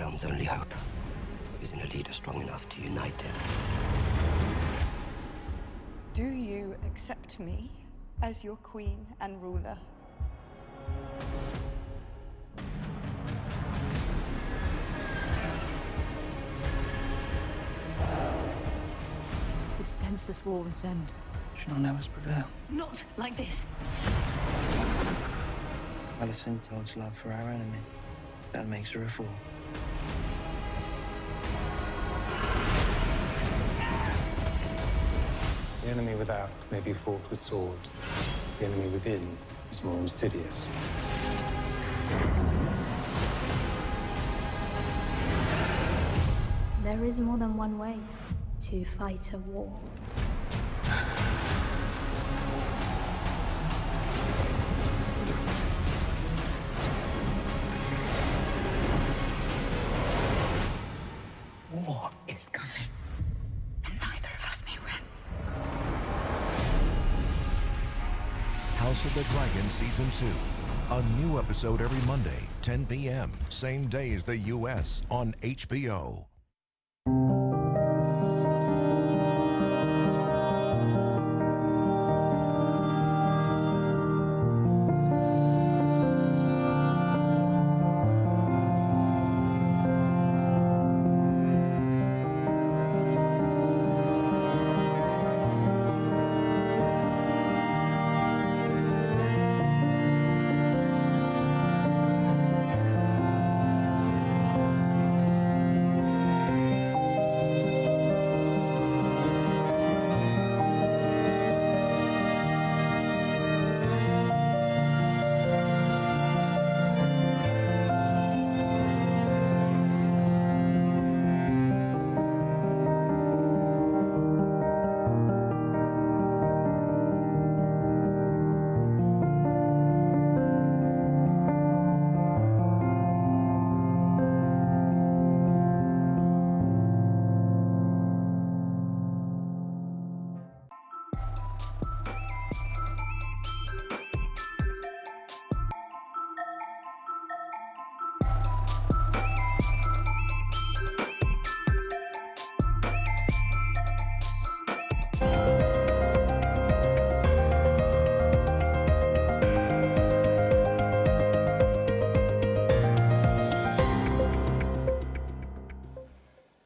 realm's only hope is in a leader strong enough to unite it. Do you accept me as your queen and ruler? This senseless war must end. Shall none of us prevail? Not like this. Alison told love for our enemy. That makes her a fool. The enemy without may be fought with swords. The enemy within is more insidious. There is more than one way to fight a war. War Is coming, and neither of us may win. House of the Dragon Season 2. A new episode every Monday, 10 p.m., same day as the U.S. on HBO.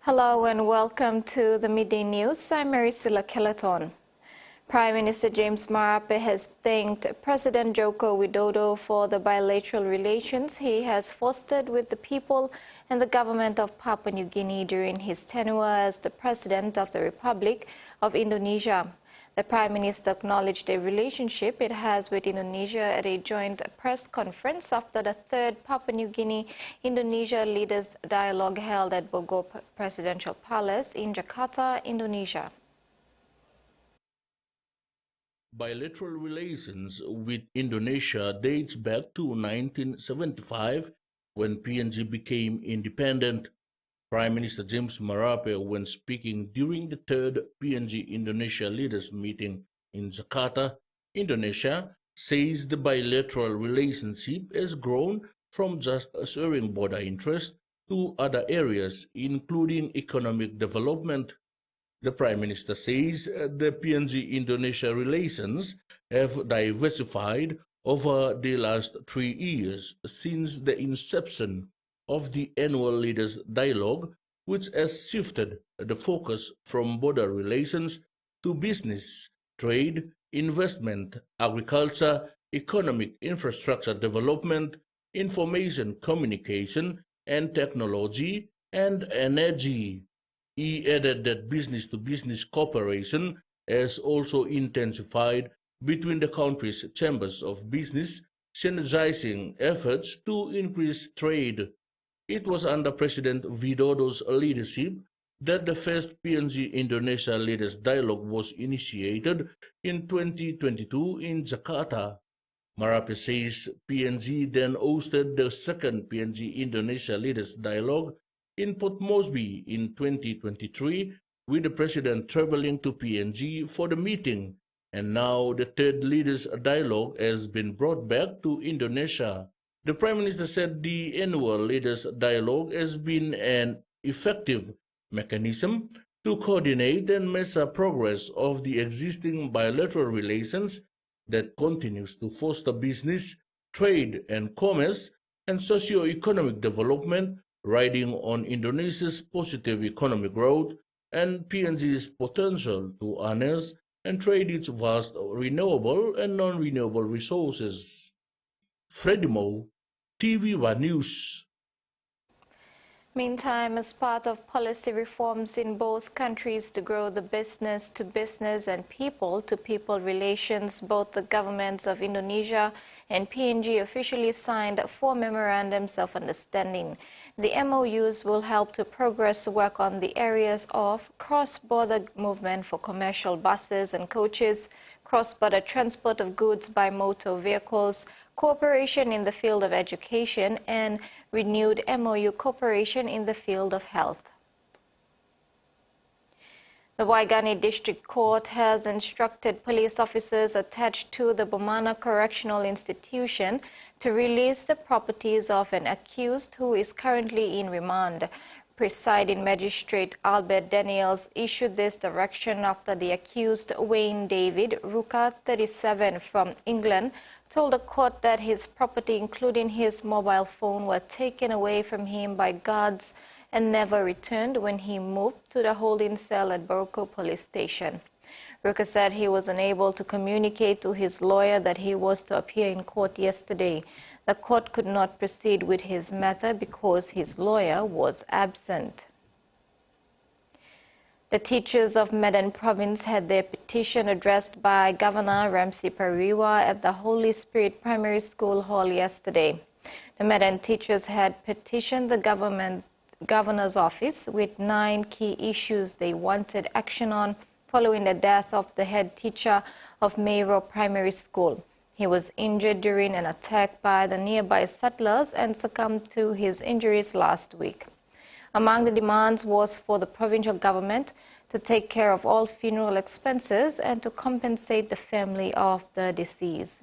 Hello and welcome to the Midday News. I'm Maricela Kelaton. Prime Minister James Marape has thanked President Joko Widodo for the bilateral relations he has fostered with the people and the government of Papua New Guinea during his tenure as the President of the Republic of Indonesia. The Prime Minister acknowledged the relationship it has with Indonesia at a joint press conference after the third Papua New Guinea-Indonesia Leaders Dialogue held at Bogor Presidential Palace in Jakarta, Indonesia. Bilateral relations with Indonesia dates back to 1975 when PNG became independent. Prime Minister James Marape, when speaking during the third PNG-Indonesia leaders meeting in Jakarta, Indonesia, says the bilateral relationship has grown from just sharing border interests to other areas, including economic development. The Prime Minister says the PNG-Indonesia relations have diversified over the last 3 years since the inception of the annual Leaders Dialogue, which has shifted the focus from border relations to business, trade, investment, agriculture, economic infrastructure development, information communication and technology, and energy. He added that business-to-business cooperation has also intensified between the countries' chambers of business, synergizing efforts to increase trade. It was under President Widodo's leadership that the first PNG-Indonesia Leaders Dialogue was initiated in 2022 in Jakarta. Marape says PNG then hosted the second PNG-Indonesia Leaders Dialogue in Port Moresby in 2023, with the President traveling to PNG for the meeting, and now the third Leaders Dialogue has been brought back to Indonesia. The Prime Minister said the annual Leaders' Dialogue has been an effective mechanism to coordinate and measure progress of the existing bilateral relations that continues to foster business, trade and commerce, and socio-economic development, riding on Indonesia's positive economic growth and PNG's potential to harness and trade its vast renewable and non-renewable resources. Freddie Moe, TVWAN News. Meantime, as part of policy reforms in both countries to grow the business-to-business and people-to-people relations, both the governments of Indonesia and PNG officially signed 4 memorandums of understanding. The MOUs will help to progress work on the areas of cross-border movement for commercial buses and coaches, cross-border transport of goods by motor vehicles, cooperation in the field of education, and renewed MOU cooperation in the field of health. The Waigani District Court has instructed police officers attached to the Bomana Correctional Institution to release the properties of an accused who is currently in remand. Presiding Magistrate Albert Daniels issued this direction after the accused Wayne David Ruka, 37, from England, told the court that his property, including his mobile phone, were taken away from him by guards and never returned when he moved to the holding cell at Boroko Police Station. Ruka said he was unable to communicate to his lawyer that he was to appear in court yesterday. The court could not proceed with his matter because his lawyer was absent. The teachers of Madang province had their petition addressed by Governor Ramsi Pariwa at the Holy Spirit Primary School Hall yesterday. The Madang teachers had petitioned the governor's office with 9 key issues they wanted action on following the death of the head teacher of Mayro Primary School. He was injured during an attack by the nearby settlers and succumbed to his injuries last week. Among the demands was for the provincial government to take care of all funeral expenses and to compensate the family of the deceased.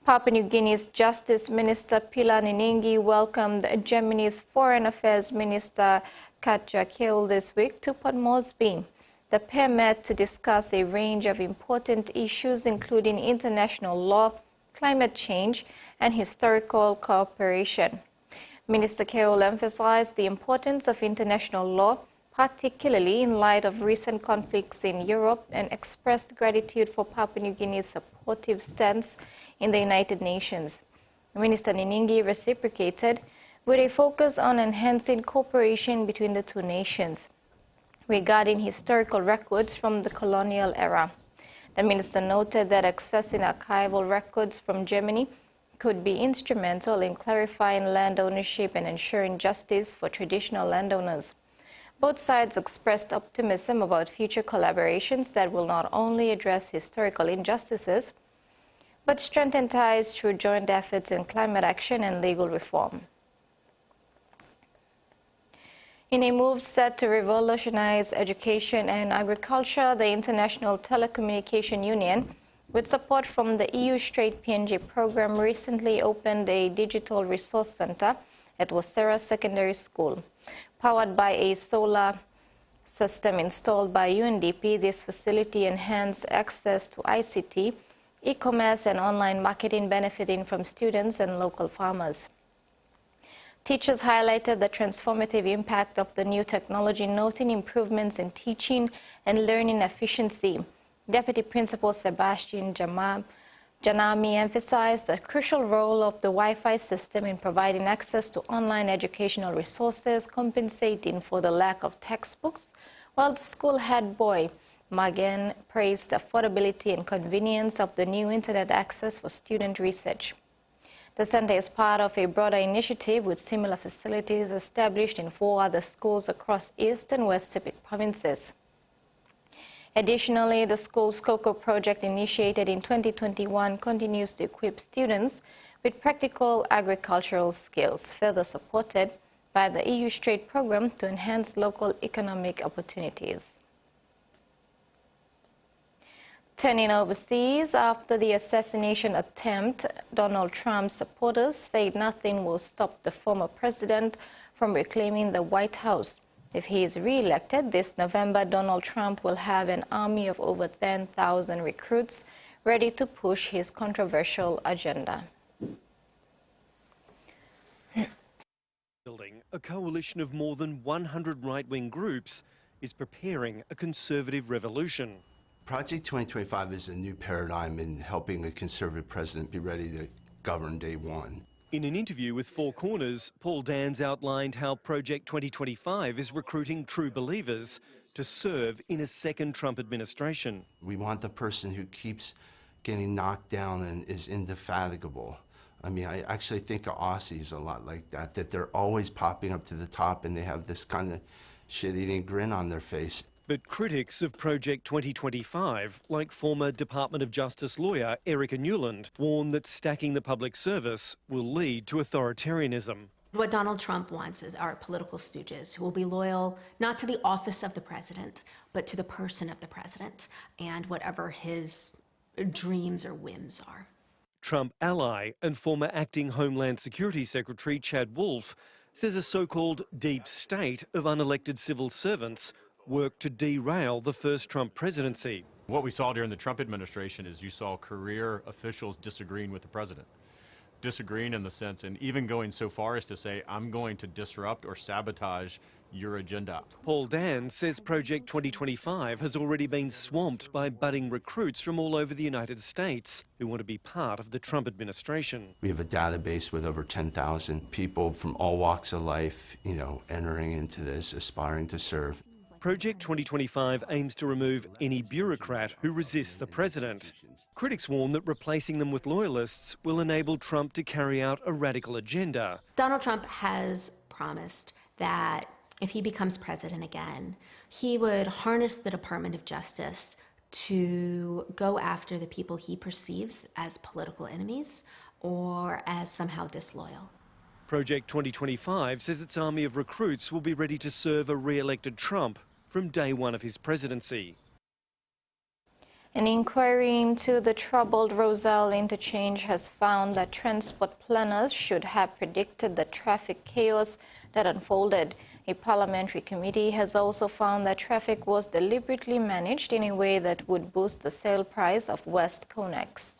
Papua New Guinea's Justice Minister Pilar Niningi welcomed Germany's Foreign Affairs Minister Katja Keul this week to Port Moresby. The pair met to discuss a range of important issues including international law, climate change, and historical cooperation. Minister Keul emphasized the importance of international law, particularly in light of recent conflicts in Europe, and expressed gratitude for Papua New Guinea's supportive stance in the United Nations. Minister Niningi reciprocated with a focus on enhancing cooperation between the two nations regarding historical records from the colonial era. The minister noted that accessing archival records from Germany could be instrumental in clarifying land ownership and ensuring justice for traditional landowners. Both sides expressed optimism about future collaborations that will not only address historical injustices, but strengthen ties through joint efforts in climate action and legal reform. In a move set to revolutionize education and agriculture, the International Telecommunication Union, with support from the EU Straight PNG program, recently opened a digital resource center at Wasera Secondary School. Powered by a solar system installed by UNDP, this facility enhanced access to ICT, e-commerce and online marketing, benefiting from students and local farmers. Teachers highlighted the transformative impact of the new technology, noting improvements in teaching and learning efficiency. Deputy Principal Sebastian Janami emphasized the crucial role of the Wi-Fi system in providing access to online educational resources, compensating for the lack of textbooks, while the school head boy, Magen, praised the affordability and convenience of the new internet access for student research. The center is part of a broader initiative with similar facilities established in 4 other schools across East and West Pacific provinces. Additionally, the school's COCO project, initiated in 2021, continues to equip students with practical agricultural skills, further supported by the EU Straight program to enhance local economic opportunities. Turning overseas, after the assassination attempt, Donald Trump's supporters say nothing will stop the former president from reclaiming the White House. If he is re-elected this November, Donald Trump will have an army of over 10,000 recruits ready to push his controversial agenda. A coalition of more than 100 right-wing groups is preparing a conservative revolution. Project 2025 is a new paradigm in helping a conservative president be ready to govern day one. In an interview with Four Corners, Paul Dans outlined how Project 2025 is recruiting true believers to serve in a second Trump administration. We want the person who keeps getting knocked down and is indefatigable. I mean, I actually think of Aussies a lot like that they're always popping up to the top and they have this kind of shit-eating grin on their face. But critics of Project 2025, like former Department of Justice lawyer Erica Newland, warn that stacking the public service will lead to authoritarianism. What Donald Trump wants is our political stooges who will be loyal not to the office of the president, but to the person of the president and whatever his dreams or whims are. Trump ally and former acting Homeland Security Secretary Chad Wolf says a so-called deep state of unelected civil servants worked to derail the first Trump presidency. What we saw during the Trump administration is you saw career officials disagreeing with the president. Disagreeing in the sense, and even going so far as to say, I'm going to disrupt or sabotage your agenda. Paul Dans says Project 2025 has already been swamped by budding recruits from all over the United States who want to be part of the Trump administration. We have a database with over 10,000 people from all walks of life, entering into this, aspiring to serve. Project 2025 aims to remove any bureaucrat who resists the president. Critics warn that replacing them with loyalists will enable Trump to carry out a radical agenda. Donald Trump has promised that if he becomes president again, he would harness the Department of Justice to go after the people he perceives as political enemies or as somehow disloyal. Project 2025 says its army of recruits will be ready to serve a re-elected Trump from day one of his presidency. An inquiry into the troubled Roselle interchange has found that transport planners should have predicted the traffic chaos that unfolded. A parliamentary committee has also found that traffic was deliberately managed in a way that would boost the sale price of West Connex.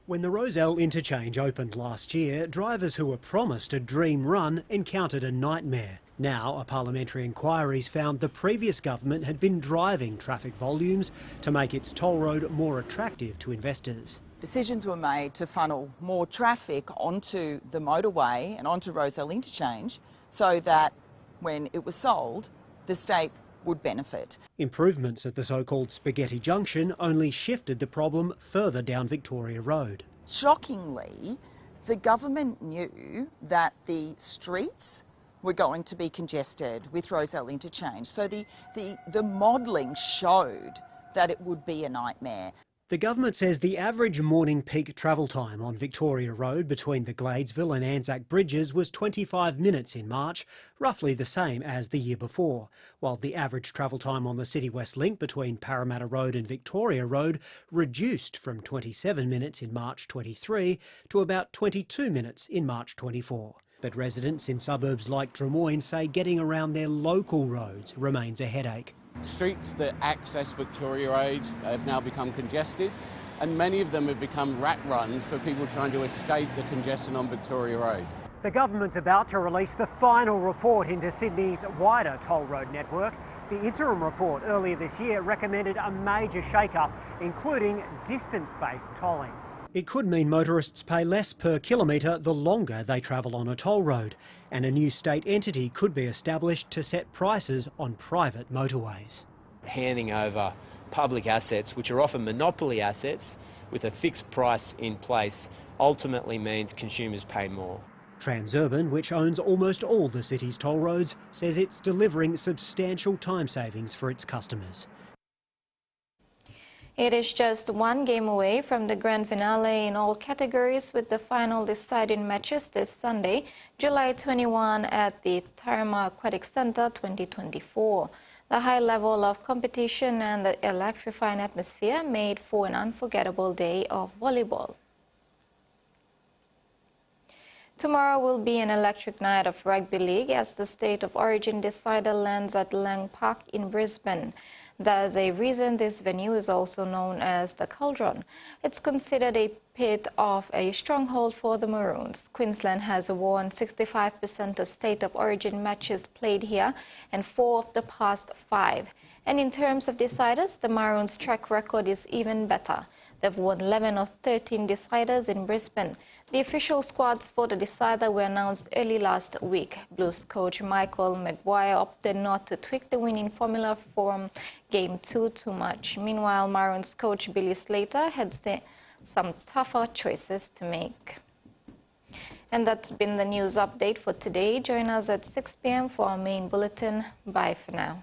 When the Roselle interchange opened last year, drivers who were promised a dream run encountered a nightmare. Now, a parliamentary inquiry's found the previous government had been driving traffic volumes to make its toll road more attractive to investors. Decisions were made to funnel more traffic onto the motorway and onto Roselle interchange so that when it was sold, the state would benefit. Improvements at the so-called Spaghetti Junction only shifted the problem further down Victoria Road. Shockingly, the government knew that the streets were going to be congested with Roselle interchange. So the modelling showed that it would be a nightmare. The government says the average morning peak travel time on Victoria Road between the Gladesville and Anzac bridges was 25 minutes in March, roughly the same as the year before, while the average travel time on the City West Link between Parramatta Road and Victoria Road reduced from 27 minutes in March 23 to about 22 minutes in March 24. But residents in suburbs like Drummoyne say getting around their local roads remains a headache. Streets that access Victoria Road have now become congested, and many of them have become rat runs for people trying to escape the congestion on Victoria Road. The government's about to release the final report into Sydney's wider toll road network. The interim report earlier this year recommended a major shake-up, including distance-based tolling. It could mean motorists pay less per kilometre the longer they travel on a toll road, and a new state entity could be established to set prices on private motorways. Handing over public assets, which are often monopoly assets, with a fixed price in place, ultimately means consumers pay more. Transurban, which owns almost all the city's toll roads, says it's delivering substantial time savings for its customers. It is just one game away from the grand finale in all categories, with the final deciding matches this Sunday, July 21 at the Tarama Aquatic Centre 2024. The high level of competition and the electrifying atmosphere made for an unforgettable day of volleyball. Tomorrow will be an electric night of rugby league as the state of origin decider lands at Lang Park in Brisbane. There's a reason this venue is also known as the Cauldron. It's considered a bit of a stronghold for the Maroons. Queensland has won 65% of state of origin matches played here and 4 of the past 5. And in terms of deciders, the Maroons' track record is even better. They've won 11 of 13 deciders in Brisbane. The official squads for the decider were announced early last week. Blues coach Michael Maguire opted not to tweak the winning formula from Game 2 too much. Meanwhile, Maroons coach Billy Slater had some tougher choices to make. And that's been the news update for today. Join us at 6 p.m. for our main bulletin. Bye for now.